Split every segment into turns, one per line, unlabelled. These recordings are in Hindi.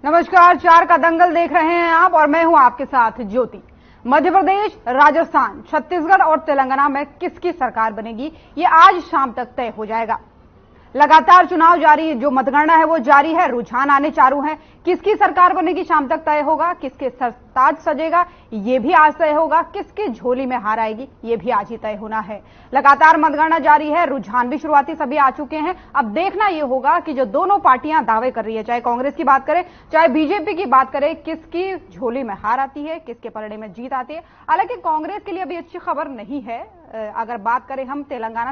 नमस्कार, चार का दंगल देख रहे हैं आप और मैं हूं आपके साथ ज्योति। मध्य प्रदेश, राजस्थान, छत्तीसगढ़ और तेलंगाना में किसकी सरकार बनेगी ये आज शाम तक तय हो जाएगा। लगातार चुनाव जारी, जो मतगणना है वो जारी है, रुझान आने चालू है। किसकी सरकार बनेगी शाम तक तय होगा, किसके सर ताज सजेगा ये भी आज तय होगा, किसकी झोली में हार आएगी ये भी आज ही तय होना है। लगातार मतगणना जारी है, रुझान भी शुरुआती सभी आ चुके हैं। अब देखना यह होगा कि जो दोनों पार्टियां दावे कर रही है, चाहे कांग्रेस की बात करें चाहे बीजेपी की बात करें, किसकी झोली में हार आती है, किसके पलड़े में जीत आती है। हालांकि कांग्रेस के लिए अभी अच्छी खबर नहीं है। अगर बात करें हम तेलंगाना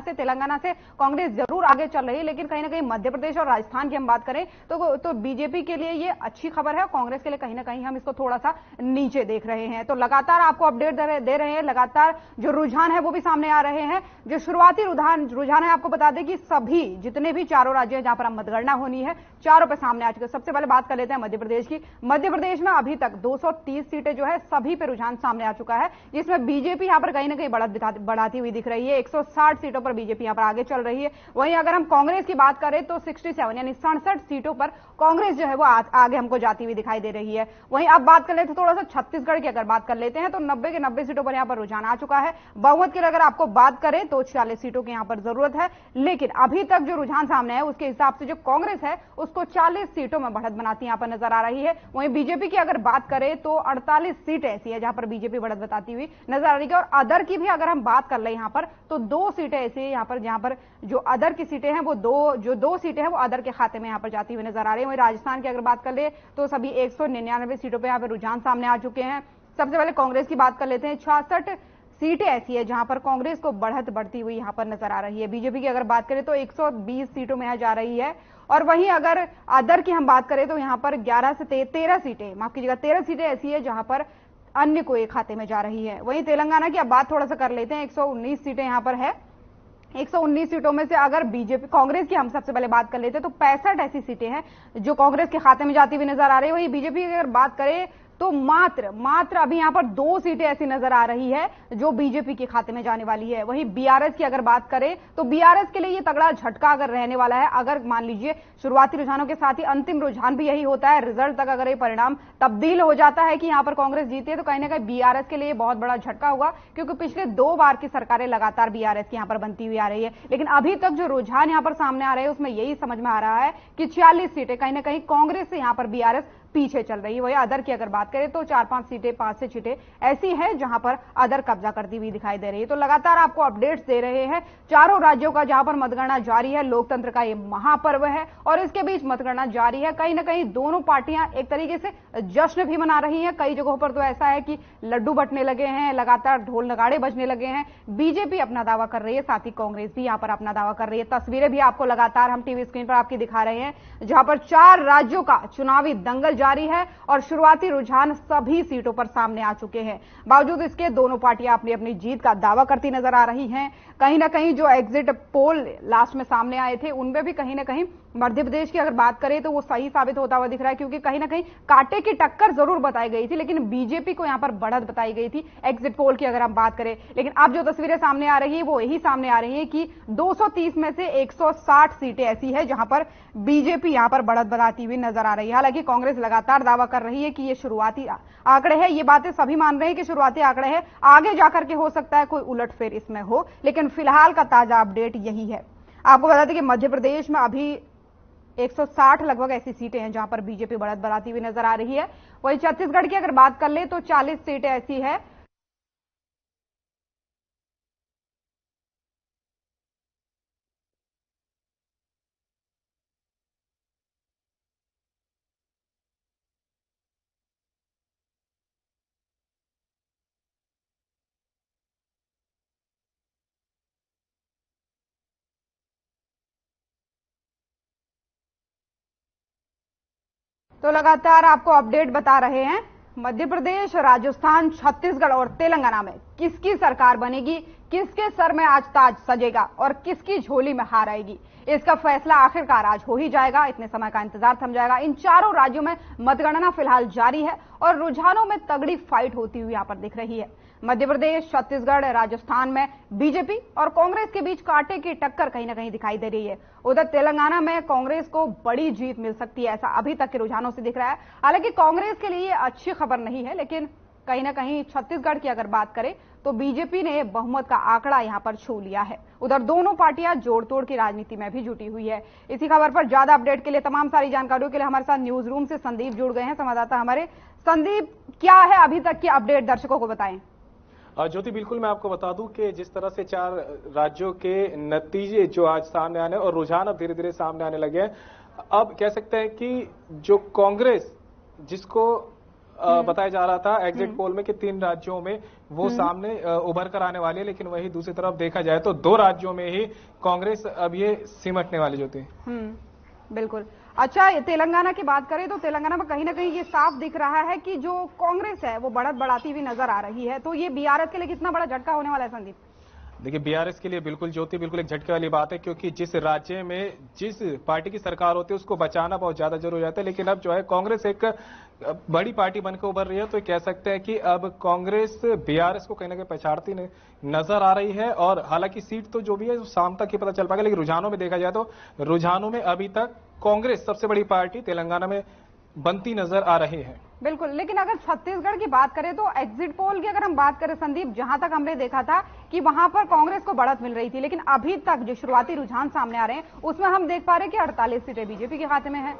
से कांग्रेस जरूर आगे चल रही है, लेकिन कहीं ना कहीं मध्य प्रदेश और राजस्थान की हम बात करें तो बीजेपी के लिए ये अच्छी खबर है, कांग्रेस के लिए कहीं ना कहीं हम इसको थोड़ा सा नीचे देख रहे हैं। तो लगातार आपको अपडेट दे रहे हैं, लगातार जो रुझान है वो भी सामने आ रहे हैं। जो शुरुआती रुझान है, आपको बता दें कि सभी जितने भी चारों राज्य हैं जहां पर मतगणना होनी है, चारों पे सामने आ चुके हैं। सबसे पहले बात कर लेते हैं मध्य प्रदेश की। मध्य प्रदेश में अभी तक 230 सीटें जो है सभी पे रुझान सामने आ चुका है, जिसमें बीजेपी यहां पर कहीं ना कहीं बढ़ाती हुई दिख रही है। 160 सीटों पर बीजेपी यहां पर आगे चल रही है। वहीं अगर हम कांग्रेस की बात करें तो 67 यानी 67 सीटों पर कांग्रेस जो है वो आगे हमको जाती हुई दिखाई दे रही है। वहीं अब बात कर लेते हैं थोड़ा सा छत्तीसगढ़ की अगर बात कर लेते हैं तो 90 के 90 सीटों पर यहां पर रुझान आ चुका है। बहुमत की अगर आपको बात करें तो 46 सीटों की यहां पर जरूरत है, लेकिन अभी तक जो रुझान सामने है उसके हिसाब से जो कांग्रेस है उसको 40 सीटों में बढ़त बनाती यहां पर नजर आ रही है। वहीं बीजेपी की अगर बात करें तो 48 सीटें ऐसी है जहां पर बीजेपी बढ़त बताती हुई नजर आ रही है। और अदर की भी अगर हम बात कर ले यहां पर तो 2 सीटें ऐसी है यहां पर जहां पर जो अदर की सीटें हैं वो दो सीटें हैं वो अदर के खाते में यहां पर जाती हुई नजर आ रही है। वहीं राजस्थान की अगर बात कर ले तो सभी 199 सीटों पर यहां पर रुझान सामने आ चुके हैं। सबसे पहले कांग्रेस की बात कर लेते हैं। 66 सीटें ऐसी है जहां पर कांग्रेस को बढ़त बढ़ती हुई यहां पर नजर आ रही है। बीजेपी की अगर बात करें तो 120 सीटों में यहां जा रही है। और वहीं अगर अदर की हम बात करें तो यहां पर 11 से 13 सीटें, माफ कीजिएगा 13 सीटें ऐसी है जहां पर अन्य को एक खाते में जा रही है। वहीं तेलंगाना की अब बात थोड़ा सा कर लेते हैं। 119 सीटें यहां पर है। 119 सीटों में से अगर बीजेपी कांग्रेस की हम सबसे पहले बात कर लेते हैं तो 65 ऐसी सीटें हैं जो कांग्रेस के खाते में जाती हुई नजर आ रही है। वहीं बीजेपी की अगर बात करें तो मात्र अभी यहां पर 2 सीटें ऐसी नजर आ रही है जो बीजेपी के खाते में जाने वाली है। वहीं बीआरएस की अगर बात करें तो बीआरएस के लिए ये तगड़ा झटका अगर रहने वाला है। अगर मान लीजिए शुरुआती रुझानों के साथ ही अंतिम रुझान भी यही होता है, रिजल्ट तक अगर ये परिणाम तब्दील हो जाता है कि यहां पर कांग्रेस जीती है तो कहीं ना कहीं बीआरएस के लिए बहुत बड़ा झटका होगा, क्योंकि पिछले 2 बार की सरकारें लगातार बीआरएस की यहां पर बनती हुई आ रही है। लेकिन अभी तक जो रुझान यहां पर सामने आ रहे हैं उसमें यही समझ में आ रहा है कि 46 सीटें कहीं ना कहीं कांग्रेस से यहां पर बीआरएस पीछे चल रही है। वही अदर की अगर बात करें तो 4-5 सीटें, 5 से सीटें ऐसी हैं जहां पर अदर कब्जा करती हुई दिखाई दे रही है। तो लगातार आपको अपडेट्स दे रहे हैं चारों राज्यों का जहां पर मतगणना जारी है। लोकतंत्र का ये महापर्व है और इसके बीच मतगणना जारी है। कहीं ना कहीं दोनों पार्टियां एक तरीके से जश्न भी मना रही हैं। कई जगहों पर तो ऐसा है कि लड्डू बंटने लगे हैं, लगातार ढोल नगाड़े बजने लगे हैं। बीजेपी अपना दावा कर रही है, साथ ही कांग्रेस भी यहां पर अपना दावा कर रही है। तस्वीरें भी आपको लगातार हम टीवी स्क्रीन पर आपकी दिखा रहे हैं जहां पर 4 राज्यों का चुनावी दंगल जारी है और शुरुआती रुझान सभी सीटों पर सामने आ चुके हैं। बावजूद इसके दोनों पार्टियां अपनी अपनी जीत का दावा करती नजर आ रही हैं। कहीं ना कहीं जो एग्जिट पोल लास्ट में सामने आए थे उनमें भी कहीं ना कहीं मध्य प्रदेश की अगर बात करें तो वो सही साबित होता हुआ दिख रहा है, क्योंकि कहीं ना कहीं कांटे की टक्कर जरूर बताई गई थी लेकिन बीजेपी को यहां पर बढ़त बताई गई थी एग्जिट पोल की अगर हम बात करें। लेकिन अब जो तस्वीरें सामने आ रही है वो यही सामने आ रही है कि 230 में से 160 सीटें ऐसी है जहां पर बीजेपी यहां पर बढ़त बताती हुई नजर आ रही है। हालांकि कांग्रेस लगातार दावा कर रही है कि ये शुरुआती आंकड़े हैं, ये बातें सभी मान रहे हैं कि शुरुआती आंकड़े हैं, आगे जाकर के हो सकता है कोई उलटफेर इसमें हो, लेकिन फिलहाल का ताजा अपडेट यही है। आपको बता दें कि मध्य प्रदेश में अभी 160 लगभग ऐसी सीटें हैं जहां पर बीजेपी बढ़त बढ़ाती हुई नजर आ रही है। वहीं छत्तीसगढ़ की अगर बात कर ले तो 40 सीटें ऐसी है। तो लगातार आपको अपडेट बता रहे हैं। मध्य प्रदेश, राजस्थान, छत्तीसगढ़ और तेलंगाना में किसकी सरकार बनेगी, किसके सर में आज ताज सजेगा और किसकी झोली में हार आएगी, इसका फैसला आखिरकार आज हो ही जाएगा। इतने समय का इंतजार थम जाएगा। इन चारों राज्यों में मतगणना फिलहाल जारी है और रुझानों में तगड़ी फाइट होती हुई यहां पर दिख रही है। मध्य प्रदेश, छत्तीसगढ़, राजस्थान में बीजेपी और कांग्रेस के बीच कांटे की टक्कर कहीं ना कहीं दिखाई दे रही है। उधर तेलंगाना में कांग्रेस को बड़ी जीत मिल सकती है, ऐसा अभी तक के रुझानों से दिख रहा है। हालांकि कांग्रेस के लिए अच्छी खबर नहीं है, लेकिन कहीं ना कहीं छत्तीसगढ़ की अगर बात करें तो बीजेपी ने बहुमत का आंकड़ा यहां पर छू लिया है। उधर दोनों पार्टियां जोड़ तोड़ की राजनीति में भी जुटी हुई है। इसी खबर पर ज्यादा अपडेट के लिए, तमाम सारी जानकारियों के लिए हमारे साथ न्यूज रूम से संदीप जुड़ गए हैं, संवाददाता हमारे। संदीप, क्या है अभी तक की अपडेट, दर्शकों को बताएं।
ज्योति, बिल्कुल मैं आपको बता दूं कि जिस तरह से 4 राज्यों के नतीजे जो आज सामने आने और रुझान अब धीरे धीरे सामने आने लगे हैं, अब कह सकते हैं कि जो कांग्रेस जिसको बताया जा रहा था एग्जिट पोल में कि 3 राज्यों में वो सामने उभर कर आने वाली है, लेकिन वही दूसरी तरफ देखा जाए तो 2 राज्यों में ही कांग्रेस अब ये सिमटने वाली जो थी।
बिल्कुल। अच्छा, तेलंगाना की बात करें तो तेलंगाना में कहीं ना कहीं ये साफ दिख रहा है कि जो कांग्रेस है वो बढ़त बढ़ाती हुई नजर आ रही है। तो ये बीआरएस के लिए कितना बड़ा झटका होने वाला है संदीप?
देखिए, बीआरएस के लिए बिल्कुल ज्योति, बिल्कुल एक झटके वाली बात है, क्योंकि जिस राज्य में जिस पार्टी की सरकार होती है उसको बचाना बहुत ज्यादा जरूरी हो जाता है। लेकिन अब जो है कांग्रेस एक बड़ी पार्टी बनकर उभर रही है, तो कह सकते हैं कि अब कांग्रेस बीआरएस को कहीं ना कहीं पछाड़ती नजर आ रही है। और हालांकि सीट तो जो भी है शाम तक ही पता चल पाएगा, लेकिन रुझानों में देखा जाए तो रुझानों में अभी तक कांग्रेस सबसे बड़ी पार्टी तेलंगाना में बनती नजर आ रही है।
बिल्कुल, लेकिन अगर छत्तीसगढ़ की बात करें तो एग्जिट पोल की अगर हम बात करें संदीप, जहां तक हमने देखा था कि वहां पर कांग्रेस को बढ़त मिल रही थी, लेकिन अभी तक जो शुरुआती रुझान सामने आ रहे हैं उसमें हम देख पा रहे हैं कि 48 सीटें बीजेपी के खाते में है।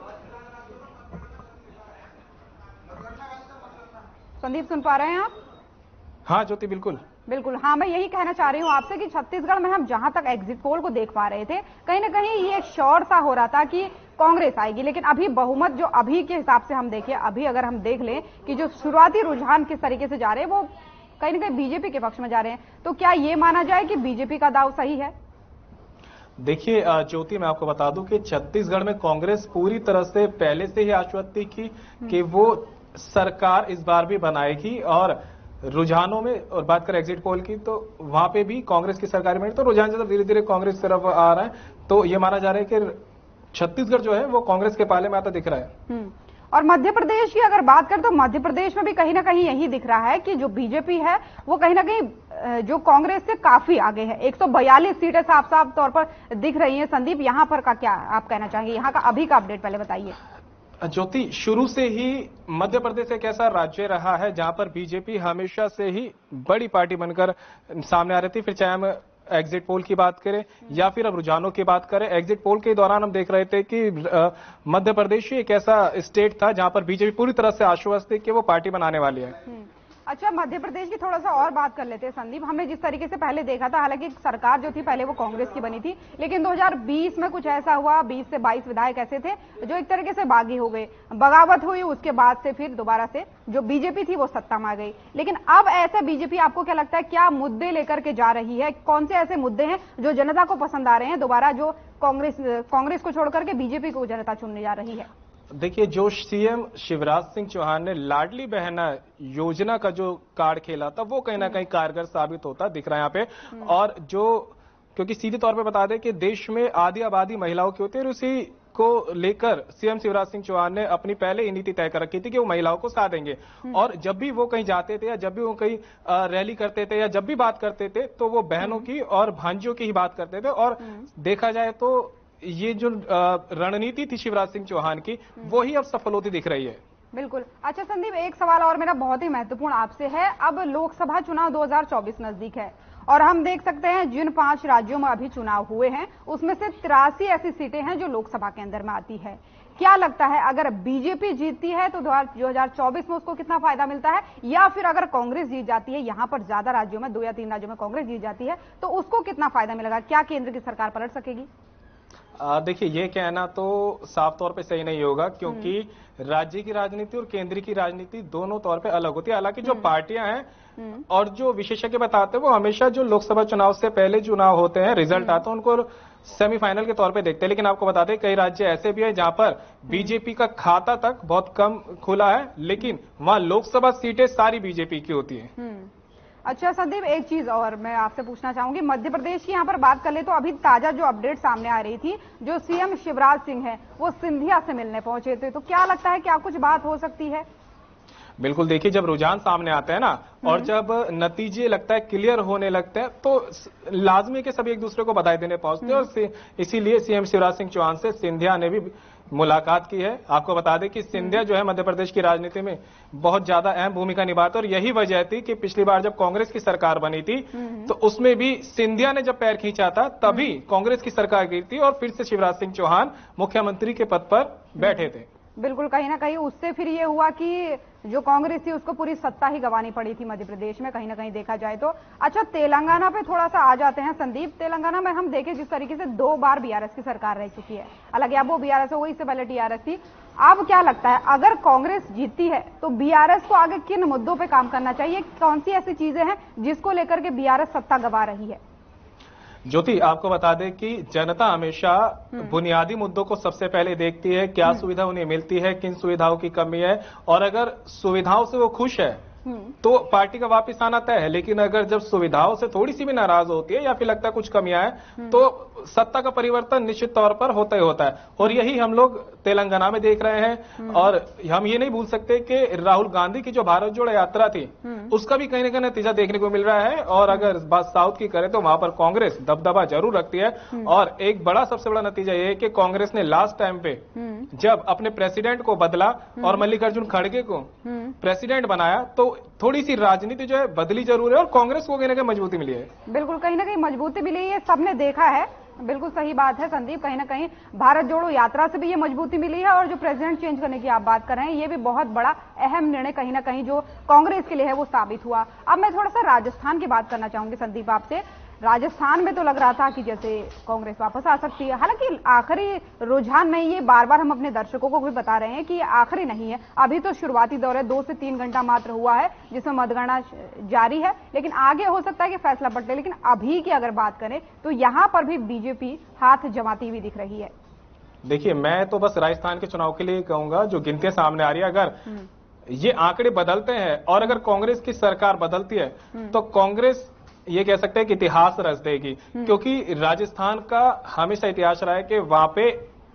संदीप, सुन पा रहे हैं आप?
हाँ ज्योति, बिल्कुल
बिल्कुल। हाँ, मैं यही कहना चाह रही हूँ आपसे कि छत्तीसगढ़ में हम जहां तक एग्जिट पोल को देख पा रहे थे, कहीं ना कहीं ये श्योर सा हो रहा था कि कांग्रेस आएगी, लेकिन अभी बहुमत जो अभी के हिसाब से हम देखें, अभी अगर हम देख लें कि जो शुरुआती रुझान किस तरीके से जा रहे हैं वो कहीं ना कहीं बीजेपी के पक्ष में जा रहे हैं। तो क्या ये माना जाए कि बीजेपी का दाव सही है?
देखिए ज्योति, मैं आपको बता दूं कि छत्तीसगढ़ में कांग्रेस पूरी तरह से पहले से ही आश्वस्त थी कि वो सरकार इस बार भी बनाएगी। और रुझानों में और बात करें एग्जिट पोल की तो वहां पे भी कांग्रेस की सरकार में, तो रुझान जब धीरे धीरे कांग्रेस की तरफ आ रहा है, तो ये माना जा रहा है कि छत्तीसगढ़ जो है वो कांग्रेस के पाले में आता दिख रहा है।
और मध्य प्रदेश की अगर बात करें तो मध्य प्रदेश में भी कहीं ना कहीं यही दिख रहा है कि जो बीजेपी है वो कहीं ना कहीं जो कांग्रेस से काफी आगे है। 142 सीटें साफ साफ तौर पर दिख रही हैं। संदीप, यहाँ पर का क्या आप कहना चाहेंगे? यहाँ का अभी का अपडेट पहले बताइए।
ज्योति, शुरू से ही मध्य प्रदेश एक ऐसा राज्य रहा है जहां पर बीजेपी हमेशा से ही बड़ी पार्टी बनकर सामने आ रही थी। फिर चाहे हम एग्जिट पोल की बात करें या फिर अब रुझानों की बात करें, एग्जिट पोल के दौरान हम देख रहे थे कि मध्य प्रदेश ही एक ऐसा स्टेट था जहां पर बीजेपी पूरी तरह से आश्वस्त थी कि वो पार्टी बनाने वाली है।
अच्छा, मध्य प्रदेश की थोड़ा सा और बात कर लेते हैं संदीप। हमने जिस तरीके से पहले देखा था, हालांकि सरकार जो थी पहले वो कांग्रेस की बनी थी, लेकिन 2020 में कुछ ऐसा हुआ, 20 से 22 विधायक ऐसे थे जो एक तरीके से बागी हो गए, बगावत हुई, उसके बाद से फिर दोबारा से जो बीजेपी थी वो सत्ता में आ गई। लेकिन अब ऐसे बीजेपी आपको क्या लगता है, क्या मुद्दे लेकर के जा रही है? कौन से ऐसे मुद्दे हैं जो जनता को पसंद आ रहे हैं दोबारा, जो कांग्रेस को छोड़कर के बीजेपी को जनता चुनने जा रही है?
देखिए, जो सीएम शिवराज सिंह चौहान ने लाडली बहना योजना का जो कार्ड खेला था वो कहीं ना कहीं कारगर साबित होता दिख रहा है यहाँ पे। और जो, क्योंकि सीधे तौर पे बता दें कि देश में आधी आबादी महिलाओं की होती है, और उसी को लेकर सीएम शिवराज सिंह चौहान ने अपनी पहले ही नीति तय कर रखी थी कि वो महिलाओं को साथ देंगे। और जब भी वो कहीं जाते थे या जब भी वो कहीं रैली करते थे या जब भी बात करते थे तो वो बहनों की और भांजियों की ही बात करते थे। और देखा जाए तो ये जो रणनीति थी शिवराज सिंह चौहान की, वो ही अब सफल होती दिख रही है।
बिल्कुल। अच्छा संदीप, एक सवाल और मेरा बहुत ही महत्वपूर्ण आपसे है। अब लोकसभा चुनाव 2024 नजदीक है और हम देख सकते हैं जिन 5 राज्यों में अभी चुनाव हुए हैं उसमें से 83 ऐसी सीटें हैं जो लोकसभा के अंदर में आती है। क्या लगता है, अगर बीजेपी जीतती है तो 2024 में उसको कितना फायदा मिलता है, या फिर अगर कांग्रेस जीत जाती है, यहां पर ज्यादा राज्यों में 2 या 3 राज्यों में कांग्रेस जीत जाती है तो उसको कितना फायदा मिलेगा? क्या केंद्र की सरकार पलट सकेगी?
देखिए, ये कहना तो साफ तौर पे सही नहीं होगा, क्योंकि राज्य की राजनीति और केंद्र की राजनीति दोनों तौर पे अलग होती है। हालांकि जो पार्टियां हैं और जो विशेषज्ञ बताते हैं वो हमेशा जो लोकसभा चुनाव से पहले चुनाव होते हैं, रिजल्ट आता है, उनको सेमीफाइनल के तौर पे देखते हैं। लेकिन आपको बताते हैं कई राज्य ऐसे भी है जहां पर बीजेपी का खाता तक बहुत कम खुला है, लेकिन वहां लोकसभा सीटें सारी बीजेपी की होती है।
अच्छा संदीप, एक चीज और मैं आपसे पूछना चाहूंगी, मध्य प्रदेश की यहाँ पर बात कर ले तो अभी ताजा जो अपडेट सामने आ रही थी, जो सीएम शिवराज सिंह है वो सिंधिया से मिलने पहुंचे थे, तो क्या लगता है क्या कुछ बात हो सकती है?
बिल्कुल, देखिए जब रुझान सामने आते हैं ना और जब नतीजे लगता है क्लियर होने लगते हैं तो लाजमी है कि सभी एक दूसरे को बधाई देने पहुंचते हैं और इसीलिए सीएम शिवराज सिंह चौहान से सिंधिया ने भी मुलाकात की है। आपको बता दें कि सिंधिया जो है मध्य प्रदेश की राजनीति में बहुत ज्यादा अहम भूमिका निभाते और यही वजह थी कि पिछली बार जब कांग्रेस की सरकार बनी थी तो उसमें भी सिंधिया ने जब पैर खींचा था तभी कांग्रेस की सरकार गिरी थी और फिर से शिवराज सिंह चौहान मुख्यमंत्री के पद पर बैठे थे।
बिल्कुल, कहीं ना कहीं उससे फिर ये हुआ कि जो कांग्रेस थी उसको पूरी सत्ता ही गंवानी पड़ी थी मध्य प्रदेश में, कहीं ना कहीं देखा जाए तो। अच्छा, तेलंगाना पे थोड़ा सा आ जाते हैं संदीप। तेलंगाना में हम देखें जिस तरीके से 2 बार बीआरएस की सरकार रह चुकी है, हालांकि अब वो बीआरएस हो गई, इससे पहले टीआरएस थी। अब क्या लगता है अगर कांग्रेस जीतती है तो बीआरएस को आगे किन मुद्दों पर काम करना चाहिए? कौन सी ऐसी चीजें हैं जिसको लेकर के बीआरएस सत्ता गंवा रही है?
ज्योति, आपको बता दें कि जनता हमेशा बुनियादी मुद्दों को सबसे पहले देखती है, क्या सुविधा उन्हें मिलती है, किन सुविधाओं की कमी है, और अगर सुविधाओं से वो खुश है तो पार्टी का वापस आना तय है। लेकिन अगर जब सुविधाओं से थोड़ी सी भी नाराज होती है या फिर लगता है कुछ कमियां हैं तो सत्ता का परिवर्तन निश्चित तौर पर होता ही होता है और यही हम लोग तेलंगाना में देख रहे हैं। और हम ये नहीं भूल सकते कि राहुल गांधी की जो भारत जोड़ो यात्रा थी उसका भी कहीं ना कहीं नतीजा देखने को मिल रहा है। और अगर बात साउथ की करें तो वहां पर कांग्रेस दबदबा जरूर रखती है और एक बड़ा सबसे बड़ा नतीजा ये है कि कांग्रेस ने लास्ट टाइम पे जब अपने प्रेसिडेंट को बदला और मल्लिकार्जुन खड़गे को प्रेसिडेंट बनाया तो थोड़ी सी राजनीति जो है बदली जरूर है और कांग्रेस को कहीं ना कहीं मजबूती मिली है।
बिल्कुल, कहीं ना कहीं मजबूती मिली है, सबने देखा है। बिल्कुल सही बात है संदीप, कहीं ना कहीं भारत जोड़ो यात्रा से भी ये मजबूती मिली है और जो प्रेसिडेंट चेंज करने की आप बात कर रहे हैं ये भी बहुत बड़ा अहम निर्णय कहीं ना कहीं जो कांग्रेस के लिए है वो साबित हुआ। अब मैं थोड़ा सा राजस्थान की बात करना चाहूंगी संदीप आपसे। राजस्थान में तो लग रहा था कि जैसे कांग्रेस वापस आ सकती है, हालांकि आखिरी रुझान नहीं, ये बार बार हम अपने दर्शकों को भी बता रहे हैं कि ये आखिरी नहीं है, अभी तो शुरुआती दौर है, 2 से 3 घंटा मात्र हुआ है जिसमें मतगणना जारी है, लेकिन आगे हो सकता है कि फैसला बदले। लेकिन अभी की अगर बात करें तो यहां पर भी बीजेपी हाथ जमाती हुई दिख रही है।
देखिए, मैं तो बस राजस्थान के चुनाव के लिए कहूंगा, जो गिनतियां सामने आ रही है, अगर ये आंकड़े बदलते हैं और अगर कांग्रेस की सरकार बदलती है तो कांग्रेस ये कह सकते हैं कि इतिहास रच देगी, क्योंकि राजस्थान का हमेशा इतिहास रहा है कि वहां पे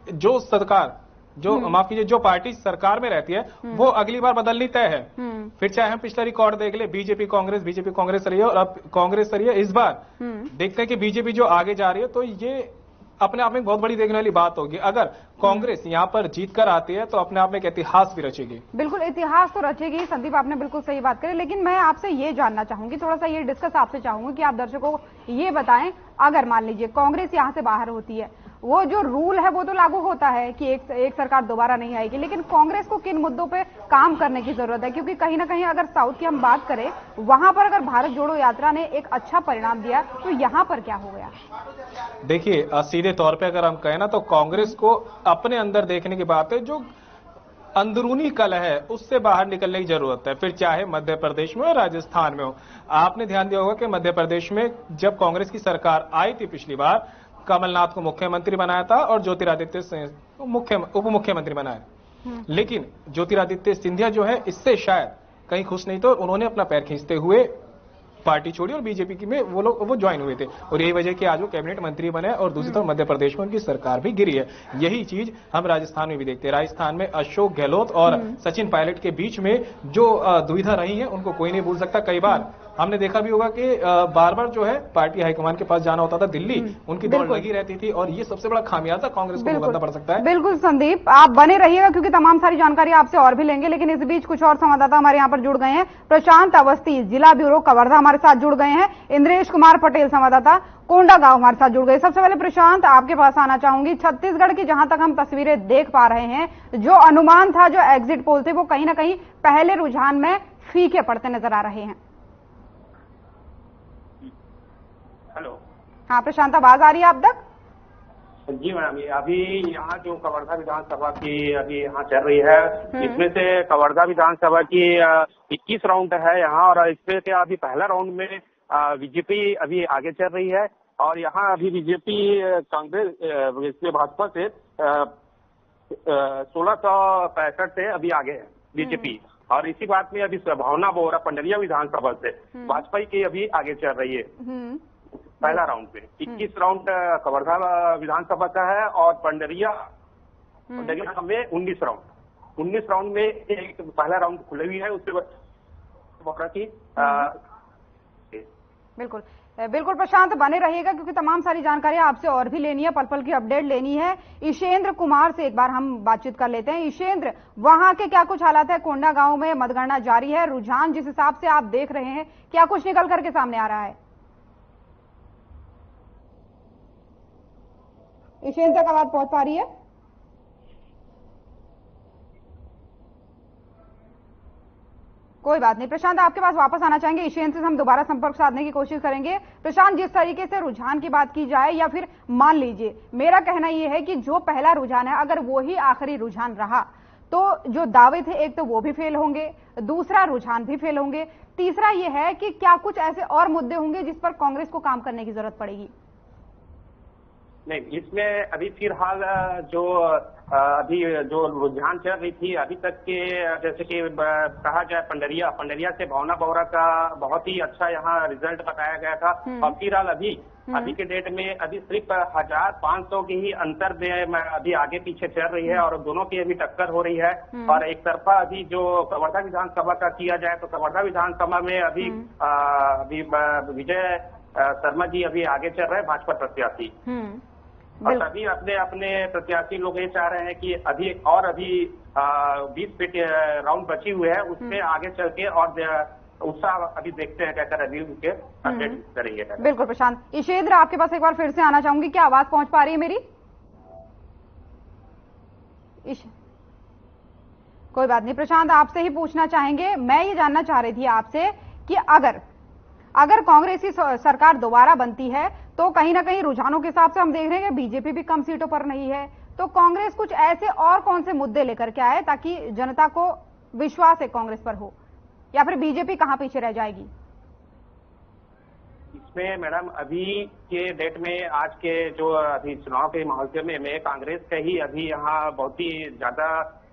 जो सरकार माफ कीजिए जो पार्टी सरकार में रहती है वो अगली बार बदलनी तय है। फिर चाहे हम पिछला रिकॉर्ड देख ले, बीजेपी कांग्रेस रही है और अब कांग्रेस रही है। इस बार देखते हैं कि बीजेपी जो आगे जा रही है तो ये अपने आप में बहुत बड़ी देखने वाली बात होगी। अगर कांग्रेस यहां पर जीत कर आती है तो अपने आप में एक इतिहास भी रचेगी।
बिल्कुल, इतिहास तो रचेगी संदीप, आपने बिल्कुल सही बात करी। लेकिन मैं आपसे ये जानना चाहूंगी, थोड़ा सा ये डिस्कस आपसे चाहूंगी कि आप दर्शकों को ये बताएं, अगर मान लीजिए कांग्रेस यहां से बाहर होती है, वो जो रूल है वो तो लागू होता है कि एक सरकार दोबारा नहीं आएगी, लेकिन कांग्रेस को किन मुद्दों पे काम करने की जरूरत है? क्योंकि कहीं ना कहीं अगर साउथ की हम बात करें, वहां पर अगर भारत जोड़ो यात्रा ने एक अच्छा परिणाम दिया तो यहां पर क्या हो गया?
देखिए, सीधे तौर पे अगर हम कहें ना तो कांग्रेस को अपने अंदर देखने की बात है, जो अंदरूनी कलह है उससे बाहर निकलने की जरूरत है, फिर चाहे मध्य प्रदेश में हो राजस्थान में हो। आपने ध्यान दिया होगा कि मध्य प्रदेश में जब कांग्रेस की सरकार आई थी पिछली बार, कमलनाथ को मुख्यमंत्री बनाया था और ज्योतिरादित्य उप मुख्यमंत्री बनाया, लेकिन ज्योतिरादित्य सिंधिया जो है इससे शायद कहीं खुश नहीं थे और उन्होंने अपना पैर खींचते हुए पार्टी छोड़ी और बीजेपी में वो ज्वाइन हुए थे और यही वजह कि आज वो कैबिनेट मंत्री बने और दूसरी तरफ मध्य प्रदेश में उनकी सरकार भी गिरी है। यही चीज हम राजस्थान में भी देखते हैं। राजस्थान में अशोक गहलोत और सचिन पायलट के बीच में जो दुविधा रही है उनको कोई नहीं भूल सकता। कई बार हमने देखा भी होगा कि बार बार जो है पार्टी हाईकमान के पास जाना होता था दिल्ली, उनकी दौड़ लगी रहती थी और ये सबसे बड़ा खामियाजा कांग्रेस को भुगतना पड़ सकता है।
बिल्कुल संदीप, आप बने रहिएगा क्योंकि तमाम सारी जानकारी आपसे और भी लेंगे, लेकिन इस बीच कुछ और संवाददाता हमारे यहाँ पर जुड़ गए हैं। प्रशांत अवस्थी जिला ब्यूरो कवर्धा हमारे साथ जुड़ गए हैं, इंद्रेश कुमार पटेल संवाददाता कोंडा गांव हमारे साथ जुड़ गए। सबसे पहले प्रशांत, आपके पास आना चाहूंगी। छत्तीसगढ़ की जहां तक हम तस्वीरें देख पा रहे हैं, जो अनुमान था, जो एग्जिट पोल थे, वो कहीं ना कहीं पहले रुझान में फीके पड़ते नजर आ रहे हैं।
हेलो,
हाँ प्रशांत, आवाज आ रही है आप तक?
जी मैडम, ये अभी यहाँ जो कवर्धा विधानसभा की अभी यहाँ चल रही है, इसमें से कवर्धा विधानसभा की 21 राउंड है यहाँ और इसमें से अभी पहला राउंड में बीजेपी अभी आगे चल रही है और यहाँ अभी बीजेपी कांग्रेस इसमें भाजपा से 1665 से अभी आगे है बीजेपी। और इसी बात में अभी भावना बोरा पंडरिया विधानसभा से भाजपा की अभी आगे चल रही है पहला राउंड में। 21 राउंड कवर्धा विधानसभा का है और पंडरिया में 19 राउंड। 19 राउंड में एक पहला राउंड खुले हुई है, उसके बाद की
बिल्कुल बिल्कुल प्रशांत, बने रहिएगा क्योंकि तमाम सारी जानकारी आपसे और भी लेनी है, पल पल की अपडेट लेनी है। ईशेंद्र कुमार से एक बार हम बातचीत कर लेते हैं। ईशेंद्र, वहां के क्या कुछ हालात है? कोंडा गांव में मतगणना जारी है, रुझान जिस हिसाब से आप देख रहे हैं, क्या कुछ निकल करके सामने आ रहा है? ईशेंद्र तक आवाज पहुंच पा रही है? कोई बात नहीं प्रशांत, आपके पास वापस आना चाहेंगे। ईशेंद्र से हम दोबारा संपर्क साधने की कोशिश करेंगे। प्रशांत, जिस तरीके से रुझान की बात की जाए, या फिर मान लीजिए, मेरा कहना यह है कि जो पहला रुझान है अगर वो ही आखिरी रुझान रहा तो जो दावे थे एक तो वो भी फेल होंगे, दूसरा रुझान भी फेल होंगे, तीसरा यह है कि क्या कुछ ऐसे और मुद्दे होंगे जिस पर कांग्रेस को काम करने की जरूरत पड़ेगी?
नहीं, इसमें अभी फिलहाल जो अभी जो रुझान चल रही थी अभी तक के, जैसे कि कहा जाए पंडरिया से भावना बोरा का बहुत ही अच्छा यहाँ रिजल्ट बताया गया था। और फिलहाल अभी के डेट में अभी सिर्फ 1500 की ही अंतर में अभी आगे पीछे चल रही है और दोनों की अभी टक्कर हो रही है। और एक तरफा अभी जो कवर्धा विधानसभा का किया जाए तो कवर्धा विधानसभा में अभी विजय शर्मा जी अभी आगे चल रहे हैं, भाजपा प्रत्याशी। और सभी अपने अपने प्रत्याशी लोग ये चाह रहे हैं कि अभी 20 फीट राउंड बची हुए है, उसमें आगे चल के और उत्साह अभी देखते हैं कैसा अभी उनके अपडेट करेंगे।
बिल्कुल प्रशांत। ईशेंद्र, आपके पास एक बार फिर से आना चाहूंगी, क्या आवाज पहुंच पा रही है मेरी? कोई बात नहीं प्रशांत, आपसे ही पूछना चाहेंगे। मैं ये जानना चाह रही थी आपसे कि अगर कांग्रेस की सरकार दोबारा बनती है तो कहीं ना कहीं रुझानों के हिसाब से हम देख रहे हैं कि बीजेपी भी कम सीटों पर नहीं है, तो कांग्रेस कुछ ऐसे और कौन से मुद्दे लेकर के आए ताकि जनता को विश्वास है कांग्रेस पर हो, या फिर बीजेपी कहां पीछे रह जाएगी?
इसमें मैडम अभी के डेट में आज के जो अभी चुनाव के माहौल में कांग्रेस का ही अभी यहाँ बहुत ही ज्यादा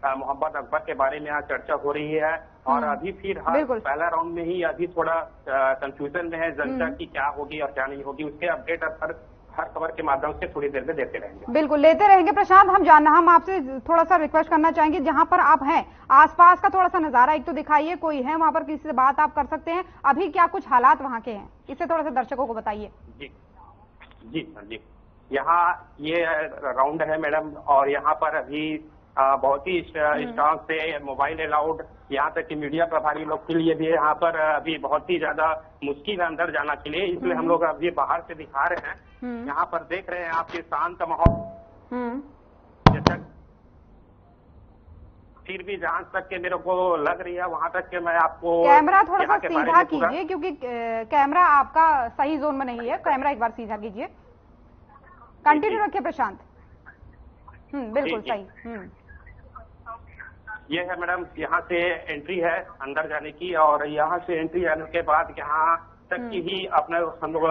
मोहम्मद अकबर के बारे में यहाँ चर्चा हो रही है। और अभी फिर पहला राउंड में ही अभी थोड़ा कंफ्यूजन में है जनता की क्या होगी और क्या नहीं होगी, उसके अपडेट हर खबर के माध्यम से थोड़ी देर में देते रहेंगे।
बिल्कुल लेते रहेंगे प्रशांत। हम आपसे थोड़ा सा रिक्वेस्ट करना चाहेंगे, जहां पर आप हैं आसपास का थोड़ा सा नजारा एक तो दिखाइए, कोई है वहां पर किसी से बात आप कर सकते हैं, अभी क्या कुछ हालात वहां के हैं, इससे थोड़ा सा दर्शकों को बताइए।
जी यहाँ ये राउंड है मैडम, और यहाँ पर अभी बहुत ही स्ट्रांग से मोबाइल अलाउड, यहाँ तक कि मीडिया प्रभारी लोग के लिए भी यहाँ पर अभी बहुत ही ज्यादा मुश्किल है अंदर जाना के लिए, इसलिए हम लोग अभी बाहर से दिखा रहे हैं। यहाँ पर देख रहे हैं आपके शांत माहौल, जैसा फिर भी जहां तक के मेरे को लग रही है वहां तक के मैं आपको
कैमरा थोड़ा सा सीधा कीजिए क्योंकि कैमरा आपका सही जोन में नहीं है, कैमरा एक बार सीधा कीजिए, कंटिन्यू रखिए प्रशांत। बिल्कुल सही।
ये है मैडम, यहाँ से एंट्री है अंदर जाने की, और यहाँ से एंट्री आने के बाद यहाँ तक की ही अपने हम लोग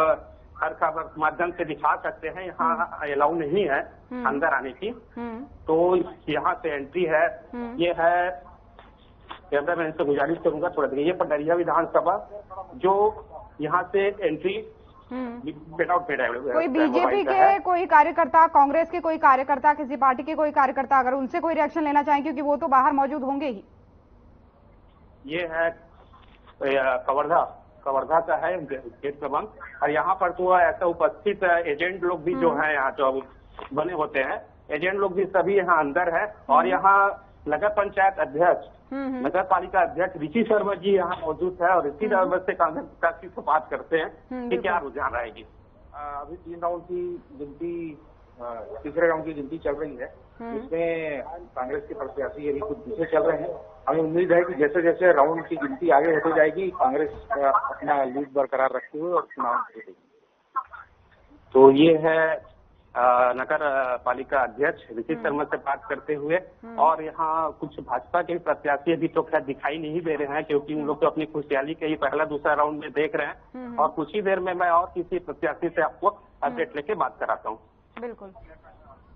हर खबर माध्यम से दिखा सकते हैं, यहाँ अलाउ नहीं है अंदर आने की। तो यहाँ से एंट्री है, ये है, कैमरामैन से गुजारिश करूंगा थोड़ा देखिए, ये पंडरिया विधानसभा जो यहाँ से एंट्री
कोई बीजेपी के कोई कार्यकर्ता, कांग्रेस के कोई कार्यकर्ता, किसी पार्टी के कोई कार्यकर्ता अगर उनसे कोई रिएक्शन लेना चाहें, क्योंकि वो तो बाहर मौजूद होंगे ही।
ये है कवर्धा का है गेट क्रमांक, और यहाँ पर तो ऐसा उपस्थित एजेंट लोग भी जो है यहाँ जो बने होते हैं, एजेंट लोग भी सभी यहाँ अंदर है। और यहाँ नगर पंचायत अध्यक्ष, नगर पालिका अध्यक्ष ऋषि शर्मा जी यहाँ मौजूद है, और ऋषि शर्मा से कांग्रेस प्रत्याशी से बात करते हैं कि क्या रुझान रहेगी।
अभी 3 राउंड की गिनती, तीसरे राउंड की गिनती चल रही है, इसमें कांग्रेस के प्रत्याशी अभी कुछ पीछे चल रहे हैं। हमें उम्मीद है कि जैसे जैसे राउंड की गिनती आगे होती जाएगी कांग्रेस अपना लीड बरकरार रखते हुए और चुनाव जीतेगी।
तो ये है नगर पालिका अध्यक्ष ऋषि शर्मा से बात करते हुए। और यहाँ कुछ भाजपा के प्रत्याशी अभी तो खैर दिखाई नहीं दे रहे हैं, क्योंकि उन लोग तो अपनी खुशहाली के ही पहला दूसरा राउंड में देख रहे हैं। और कुछ ही देर में मैं और किसी प्रत्याशी से आपको अपडेट लेके बात कराता हूँ।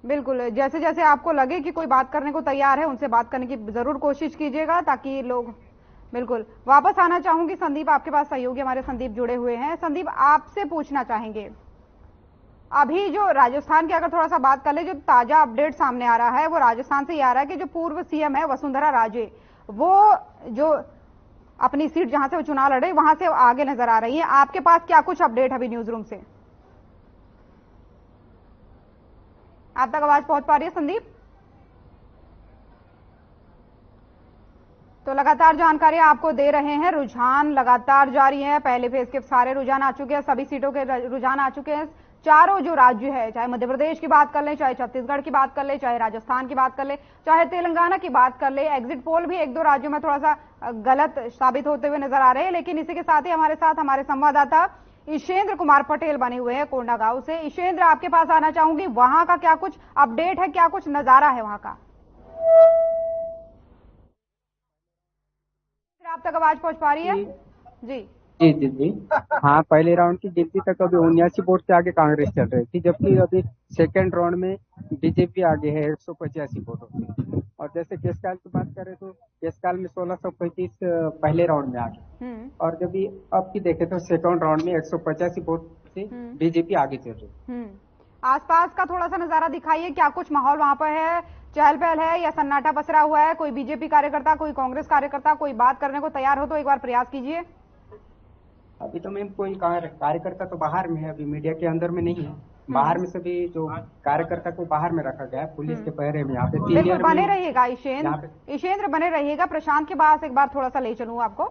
बिल्कुल जैसे जैसे आपको लगे कि कोई बात करने को तैयार है, उनसे बात करने की जरूर कोशिश कीजिएगा ताकि लोग। बिल्कुल वापस आना चाहूंगी संदीप, आपके पास सहयोगी हमारे संदीप जुड़े हुए हैं। संदीप, आपसे पूछना चाहेंगे, अभी जो राजस्थान की अगर थोड़ा सा बात कर ले, जो ताजा अपडेट सामने आ रहा है वो राजस्थान से ये आ रहा है कि जो पूर्व सीएम है वसुंधरा राजे, वो जो अपनी सीट जहां से वो चुनाव लड़े वहां से आगे नजर आ रही है। आपके पास क्या कुछ अपडेट है अभी न्यूज रूम से? आप तक आवाज पहुंच पा रही है संदीप? तो लगातार जानकारी आपको दे रहे हैं, रुझान लगातार जारी है। पहले फेज के सारे रुझान आ चुके हैं, सभी सीटों के रुझान आ चुके हैं। चारों जो राज्य है, चाहे मध्य प्रदेश की बात कर ले, चाहे छत्तीसगढ़ की बात कर ले, चाहे राजस्थान की बात कर ले, चाहे तेलंगाना की बात कर ले, एग्जिट पोल भी एक दो राज्यों में थोड़ा सा गलत साबित होते हुए नजर आ रहे हैं। लेकिन इसी के साथ ही हमारे साथ हमारे संवाददाता ईशेंद्र कुमार पटेल बने हुए हैं कोंडागांव से। ईशेंद्र, आपके पास आना चाहूंगी, वहां का क्या कुछ अपडेट है, क्या कुछ नजारा है वहां का? आप तक आवाज पहुंच पा रही है? जी
जी जी जी हाँ, पहले राउंड की गिनती तक अभी 79 वोट से आगे कांग्रेस चल रही थी, जबकि अभी सेकेंड राउंड में बीजेपी आगे है 185 वोटों से। और जैसे केसकाल की बात करें तो केसकाल में 1635 पहले राउंड में आगे, और जब अब की देखें तो सेकेंड राउंड में 185 वोट से बीजेपी आगे चल रही है।
आसपास का थोड़ा सा नजारा दिखाइए, क्या कुछ माहौल वहां पर है? चहल पहल है या सन्नाटा पसरा हुआ है? कोई बीजेपी कार्यकर्ता, कोई कांग्रेस कार्यकर्ता कोई बात करने को तैयार हो तो एक बार प्रयास कीजिए।
अभी तो मैम कोई कार्यकर्ता तो बाहर में है, अभी मीडिया के अंदर में नहीं है। बाहर में सभी जो कार्यकर्ता को बाहर में रखा गया है पुलिस के पहरे में। यहाँ पे
बिल्कुल बने रहिएगा ईशेंद्र बने रहिएगा। प्रशांत के पास एक बार थोड़ा सा ले चलूं आपको।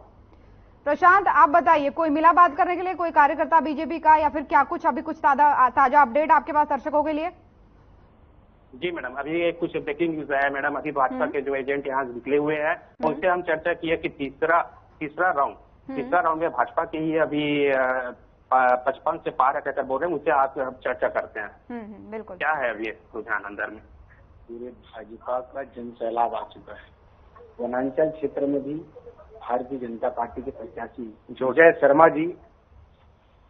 प्रशांत, आप बताइए, कोई मिला बात करने के लिए, कोई कार्यकर्ता बीजेपी का, या फिर क्या कुछ अभी कुछ ताजा अपडेट आपके पास दर्शकों के लिए?
जी मैडम, अभी कुछ ब्रेकिंग न्यूज है मैडम। अभी भाजपा के जो एजेंट यहाँ निकले हुए हैं उनसे हम चर्चा की है कि तीसरा राउंड में भाजपा की ही अभी 55 से पार है बोल रहे हैं। मुझसे आप चर्चा करते हैं।
बिल्कुल, क्या
है अभी रुझान अंदर में?
पूरे भाजपा का जन सैलाब आ चुका है। वनांचल क्षेत्र में भी भारतीय जनता पार्टी के प्रत्याशी विजय शर्मा जी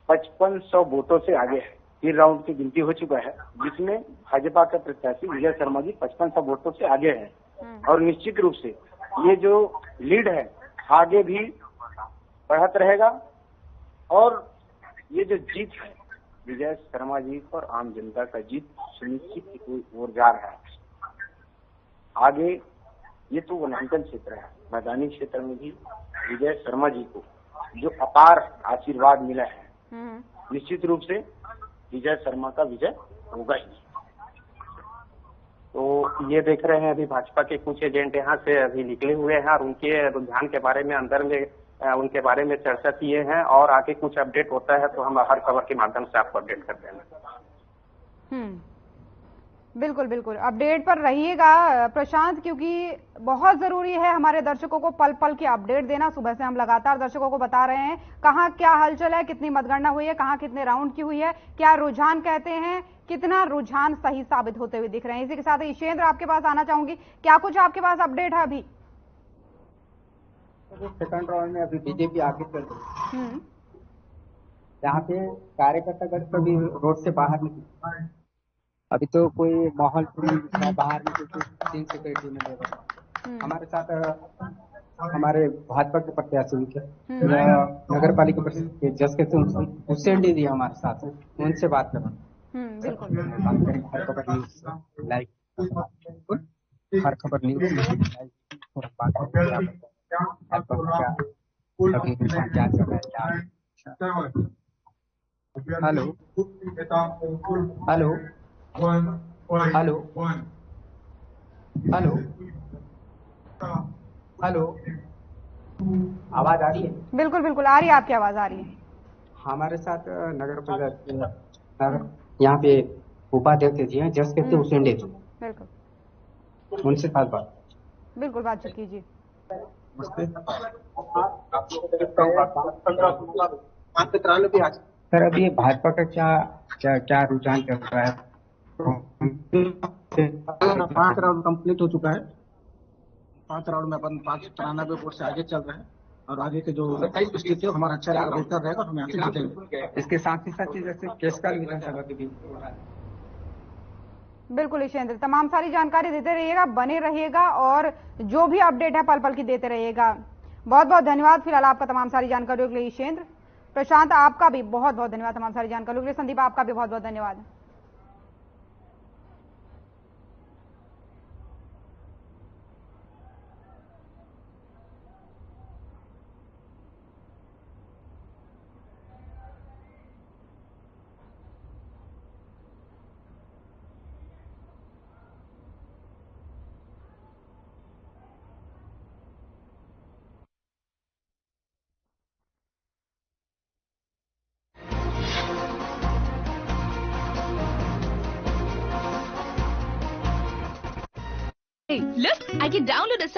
5500 वोटों से आगे है। 3 राउंड की गिनती हो चुका है, जिसमें भाजपा के प्रत्याशी विजय शर्मा जी 5500 वोटों से आगे हैं। और निश्चित रूप से ये जो लीड है आगे भी बढ़त रहेगा, और ये जो जीत है विजय शर्मा जी और आम जनता का जीत सुनिश्चित की ओर जा रहा है। आगे ये तो वनांचल क्षेत्र है, मैदानी क्षेत्र में भी विजय शर्मा जी को जो अपार आशीर्वाद मिला है, निश्चित रूप से विजय शर्मा का विजय होगा ही। तो ये देख रहे हैं अभी भाजपा के कुछ एजेंट यहाँ से अभी निकले हुए हैं और उनके रुझान के बारे में अंदर में उनके बारे में चर्चा किए हैं। और आगे कुछ अपडेट होता है तो हम हर खबर के माध्यम से आपको अपडेट करते हैं।
बिल्कुल बिल्कुल, अपडेट पर रहिएगा प्रशांत, क्योंकि बहुत जरूरी है हमारे दर्शकों को पल पल की अपडेट देना। सुबह से हम लगातार दर्शकों को बता रहे हैं कहाँ क्या हलचल है, कितनी मतगणना हुई है, कहाँ कितने राउंड की हुई है, क्या रुझान कहते हैं, कितना रुझान सही साबित होते हुए दिख रहे हैं। इसी के साथ ईशेंद्र, आपके पास आना चाहूंगी, क्या कुछ आपके पास अपडेट है अभी?
सेकंड राउंड में अभी बीजेपी आगे चल रही है। यहाँ पे कार्यकर्ता कभी रोड से बाहर नहीं, अभी तो कोई माहौल बाहर में कुछ 3 सेक्रेटरी में ले हमारे साथ हमारे भाजपा के प्रत्याशी नगर पालिका परिषद जज के हुसैन डी हमारे साथ, उनसे बात करें। बात करें हर खबर न्यूज लाइव, हर खबर न्यूज लाइव क्या चल रहा है। Hello hello hello hello hello, आवाज आ रही है?
बिल्कुल बिल्कुल आ रही है, आपकी आवाज आ रही है।
हमारे साथ नगर परिषद यहाँ पे उपाध्यक्ष जी हैं, जस कहते हुसैन जी, बिल्कुल उनसे बात
बिल्कुल बातचीत कीजिए।
सर अभी भाजपा का क्या रुझान चल रहा है?
5 राउंड कंप्लीट हो चुका है। 5 राउंड में अपन 593 वोट से आगे चल रहे हैं, और आगे के जो स्थिति है हमारा अच्छा रहेगा, बेहतर रहेगा, हमें आगे जीतेंगे।
इसके साथ ही जैसे केसकाल विधानसभा की भी।
बिल्कुल ईशेंद्र, तमाम सारी जानकारी देते रहिएगा, बने रहिएगा, और जो भी अपडेट है पल पल की देते रहिएगा। बहुत बहुत धन्यवाद फिलहाल आपका तमाम सारी जानकारियों के लिए ईशेंद्र। प्रशांत, आपका भी बहुत बहुत धन्यवाद तमाम सारी जानकारियों के लिए। संदीप, आपका भी बहुत बहुत धन्यवाद।
Hey, look, I can download a song